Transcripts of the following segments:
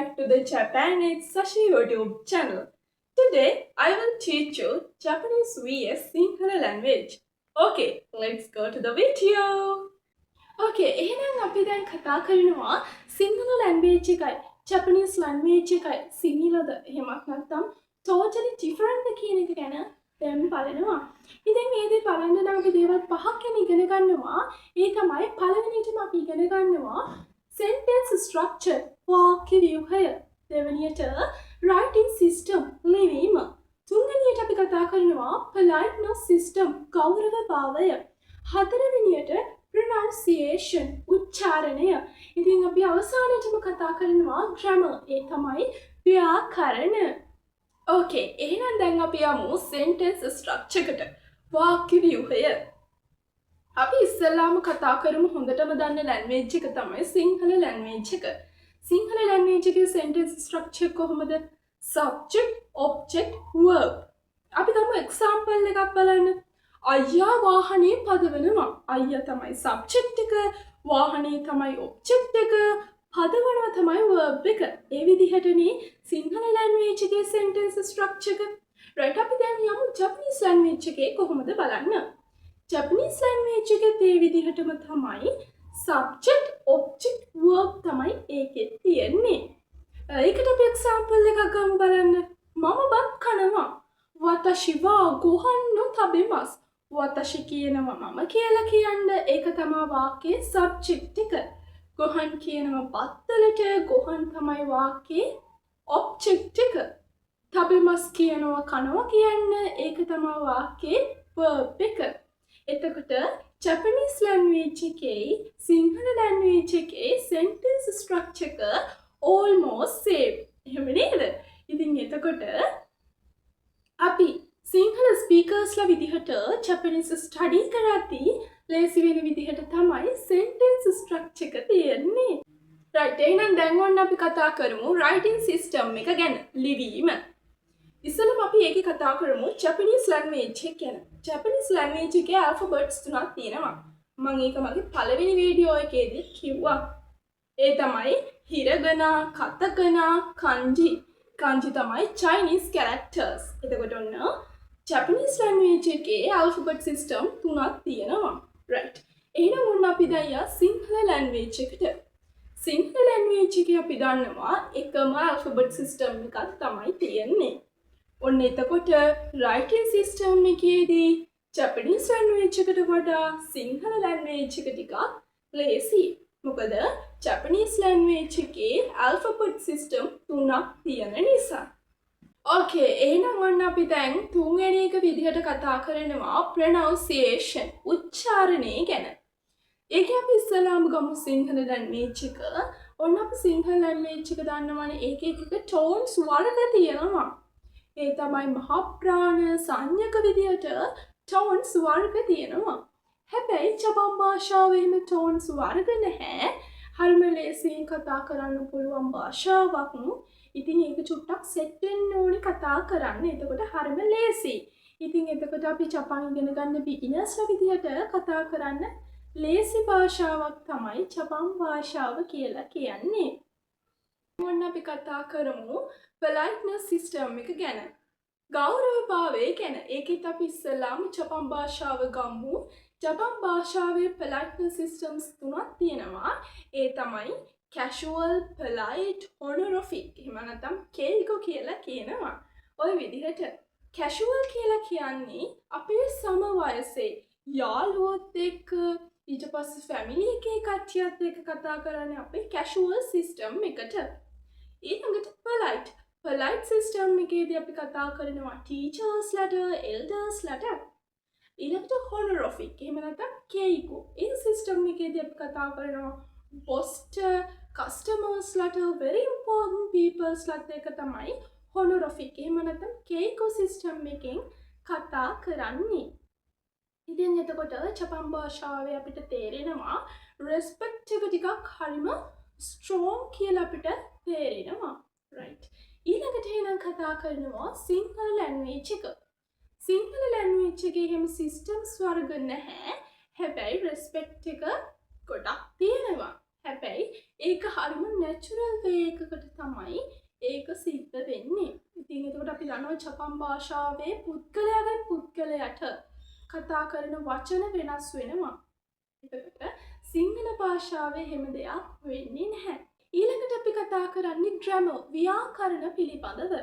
back to the Japan It's Sashi YouTube channel. Today I will teach you Japanese vs Sinhala language. Okay, let's go to the video. Okay, එහෙනම් අපි දැන් කතා කරනවා Sinhala language එකයි Japanese language එකයි සිංහලද එහෙමත් නැත්නම් totally different කියන එක ගැන දැන් බලනවා. ඉතින් මේ දේ බලන්න නම් අපි දේවල් පහක් ගැන ඉගෙන ගන්නවා. ඒ තමයි පළවෙනියටම අපි ඉගෙන ගන්නවා sentence structure වාක්‍ය ව්‍යුහය. දෙවෙනියට writing system ලිවීම. තුන්වෙනියට අපි කතා කරනවා politeness system ගෞරවභාවය. හතරවෙනියට pronunciation උච්චාරණය. ඉතින් අපි අවසානයේදීම කතා කරනවා grammar. ඒ තමයි ව්‍යාකරණ. Okay, එහෙනම් දැන් අපි යමු sentence structure එකට. වාක්‍ය ව්‍යුහය. අපි ඉස්සෙල්ලාම කතා කරමු හොඳටම දන්න language එක තමයි සිංහල language එක. සිංහල language එකේ sentence structure කොහොමද? subject, object, verb. අපි ගමු example එකක් බලන්න. අයියා වාහනේ පදවනවා. අයියා තමයි subject එක, වාහනේ තමයි object එක, පදවනවා තමයි verb එක. ඒ විදිහටනේ සිංහල language එකේ sentence structure එක. right, අපි දැන් යමු Japanese language එකේ කොහොමද බලන්න. Japanese language එකේ ඒ විදිහටම තමයි subject, object, verb තමයි ඒකේ තියෙන්නේ. ඒකට අපි example එකක් ගමු බලන්න. මම බත් කනවා. වතෂි වා ගොහන් නො තබෙමස්. වතෂි කියනවා මම කියලා කියන්න. ඒක තමයි වාක්‍යයේ subject එක. ගොහන් කියනවා බත්වලට. ගොහන් තමයි වාක්‍යයේ object එක. තබෙමස් කියනවා කනවා කියන්න. ඒක තමයි වාක්‍යයේ verb එක. එතකොට Japanese language එකේ සිංහල language එකේ sentence structure එක almost same. එහෙම නේද? ඉතින් එතකොට අපි සිංහල speakersලා විදිහට Japanese study කරද්දී ලේසි වෙන විදිහට තමයි sentence structure එක තියෙන්නේ. right, එහෙනම් දැන් ඔන්න අපි කතා කරමු writing system එක ගැන. ලිවීම. ඉස්සෙල්ලාම අපි ඒකේ කතා කරමු Japanese language එක ගැන. Japanese language එකේ alphabets තුනක් තියෙනවා. මම ඒක මගේ පළවෙනි වීඩියෝ එකේදී කිව්වා. ඒ තමයි hiragana, katakana, kanji. Kanji තමයි Chinese characters. එතකොට ඔන්න Japanese language එකේ alphabet system තුනක් තියෙනවා. right. එහෙනම් ඔන්න අපි දැන් යා සිංහල language එකට. සිංහල language එකේ අපි දන්නවා එකම alphabet system එකක් තමයි තියෙන්නේ. ඔන්න එතකොට writing system එකේදී Japanese language එකට වඩා සිංහල language එක ටිකක් ලේසි. මොකද Japanese language එකේ alphabet system තුනක් තියෙන නිසා. Okay, එහෙනම් ඔන්න අපි දැන් තුන්වෙනි එක විදිහට කතා කරනවා pronunciation උච්චාරණය ගැන. ඒකේ අපි ඉස්සලාම ගමු සිංහල language එක. ඔන්න අපි සිංහල language එක දන්නවනේ ඒකේ එක tones වර්ග තියෙනවා. ඒ තමයි මහා ප්‍රාණ සංඥක විදියට tones වර්ග තියෙනවා. හැබැයි ජපන් භාෂාවේ එහෙම tones වර්ග නැහැ. හරිම ලේසියෙන් කතා කරන්න පුළුවන් භාෂාවක්. ඉතින් ඒක චුට්ටක් සෙට් වෙන්න ඕනේ කතා කරන්න. එතකොට හරිම ලේසි. ඉතින් එතකොට අපි ජපන් ඉගෙන ගන්න beginnersලා විදියට කතා කරන්න ලේසි භාෂාවක් තමයි ජපන් භාෂාව කියලා කියන්නේ. මොන්න අපි කතා කරමු politeness system එක ගැන. ගෞරවභාවය ගැන. ඒකෙත් අපි ඉස්සෙල්ලාම ජපන් භාෂාව ගමු. ජපන් භාෂාවේ politeness systems තුනක් තියෙනවා. ඒ තමයි casual, polite, honorific. එහෙම නැත්නම් keiko කියලා කියනවා. ওই විදිහට casual කියලා කියන්නේ අපේ සම වයසේ යාළුවොත් එක්ක ඊට පස්සේ family එකේ කට්ටියත් එක්ක කතා කරන්නේ අපේ casual system එකට. ඊළඟට polite. polite system එකේදී අපි කතා කරනවා teachersලාට, eldersලාට. ඊළඟට honorific. එහෙම නැත්නම් keiko. ඒ system එකේදී අපි කතා කරනවා bossට, customersලාට, very important peopleslaත් එක්ක තමයි honorific. එහෙම නැත්නම් keiko system එකෙන් කතා කරන්නේ. ඉතින් එතකොට ජපන් භාෂාවේ අපිට තේරෙනවා respect එක ටිකක් හරිම strong කියලා අපිට තේරෙනවා. right. ඊළඟට එහෙනම් කතා කරනවා සිංහල language එක. සිංහල language එකේ එහෙම systems වර්ග නැහැ. හැබැයි respect එක ගොඩක් තියෙනවා. හැබැයි ඒක හරිම නැචුරල් වේ එකකට තමයි ඒක සිද්ධ වෙන්නේ. ඉතින් එතකොට අපි දන්නවා ජපන් භාෂාවේ පුද්ගලයාගෙන් පුද්ගලයාට කතා කරන වචන වෙනස් වෙනවා. එතකොට සිංහල භාෂාවේ එහෙම දෙයක් වෙන්නේ නැහැ. ඊළඟට අපි කතා කරන්නේ ග්‍රැමර් ව්‍යාකරණ පිළිබඳව.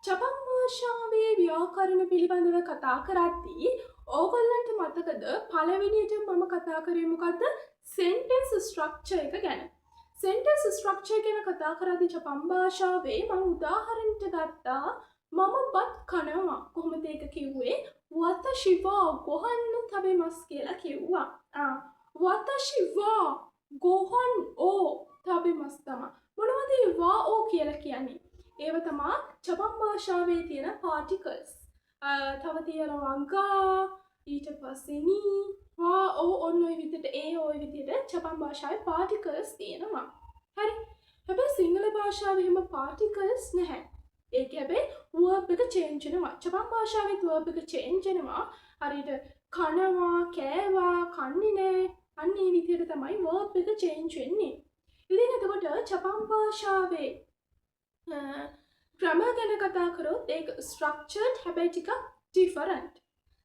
ජපන් භාෂාවේ ව්‍යාකරණ පිළිබඳව කතා කරද්දී ඕගොල්ලන්ට මතකද පළවෙනියට මම කතා කරේ මොකද්ද? සෙන්ටෙන්ස් ස්ට්‍රක්චර් එක ගැන. සෙන්ටෙන්ස් ස්ට්‍රක්චර් ගැන කතා කරද්දී ජපන් භාෂාවේ මම උදාහරණයක් ගත්තා මම බත් කනවා. කොහොමද ඒක කිව්වේ? වතෂි වා ගොහන් තබෙමස් කියලා කිව්වා. වතෂි වා ගොහන් ඕ තබෙමස් තමයි. මොනවද මේ වා ඕ කියලා කියන්නේ? ඒව තමයි ජපන් භාෂාවේ තියෙන පාටිකල්ස්. තව තියෙනවා ගා, ඊට පස්සේ නී, වා ඕ ඔන්න ඔය විදිහට ඔය විදිහට ජපන් භාෂාවේ පාටිකල්ස් තියෙනවා. හරි. හැබැයි සිංහල භාෂාවේ එහෙම පාටිකල්ස් නැහැ. ඒක හැබැයි verb එක change වෙනවා. ජපන් භාෂාවේ verb එක change වෙනවා. හරියට කනවා, කෑවා, කන්නේ නැහැ. අන්න ඒ විදිහට තමයි verb එක change වෙන්නේ. ඉතින් එතකොට ජපන් භාෂාවේ ග්‍රැමර් ගැන කතා කරොත් ඒක ස්ට්‍රක්චර්ඩ් හැබැයි ටිකක් ඩිෆරන්ට්.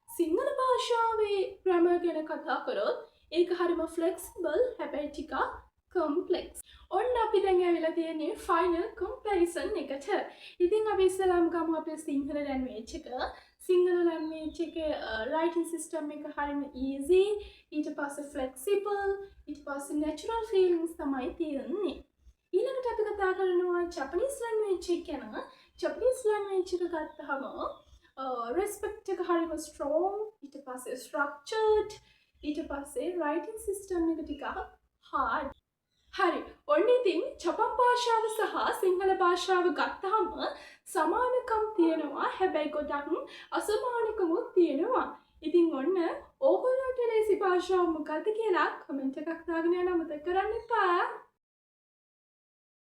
සිංහල භාෂාවේ ග්‍රැමර් ගැන කතා කරොත් ඒක හරිම ෆ්ලෙක්සිබල් හැබැයි ටිකක් කම්ප්ලෙක්ස්. ඔන්න අපි දැන් ඇවිල්ලා තියෙන්නේ ෆයිනල් කම්පැරිසන් එකට. ඉතින් අපි ඉස්සෙල්ලාම ගමු අපේ සිංහල ලැන්ග්වේජ් එක. සිංහල ලැන්ග්වේජ් එකේ රයිටින් සිස්ටම් එක හරිම ඊසි. ඊට පස්සේ ෆ්ලෙක්සිබල්, ඊට පස්සේ නැචරල් ෆීලිංග්ස් තමයි තියෙන්නේ. ඊළඟට අපි කතා කරනවා ජපනීස් ලැන්ග්වේජ් එක ගැන. ජපනීස් ලැන්ග්වේජ් එක ගත්තහම රෙස්පෙක්ට් එක හරිම ස්ට්‍රෝං, ඊට පස්සේ ස්ට්‍රක්චර්ඩ්, ඊට පස්සේ රයිටින් සිස්ටම් එක ටිකක් හාඩ්. හරි. ඔන්න ඉතින් ජපන් භාෂාව සහ සිංහල භාෂාව ගත්තහම සමානකම් තියෙනවා. හැබැයි ගොඩක් අසමානකමුත් තියෙනවා. ඉතින් ඔන්න ඕගොල්ලන්ට ලේසි භාෂාව මොකක්ද කියලා කමෙන්ට් එකක් දාගෙන යන්න අමතක කරන්න එපා.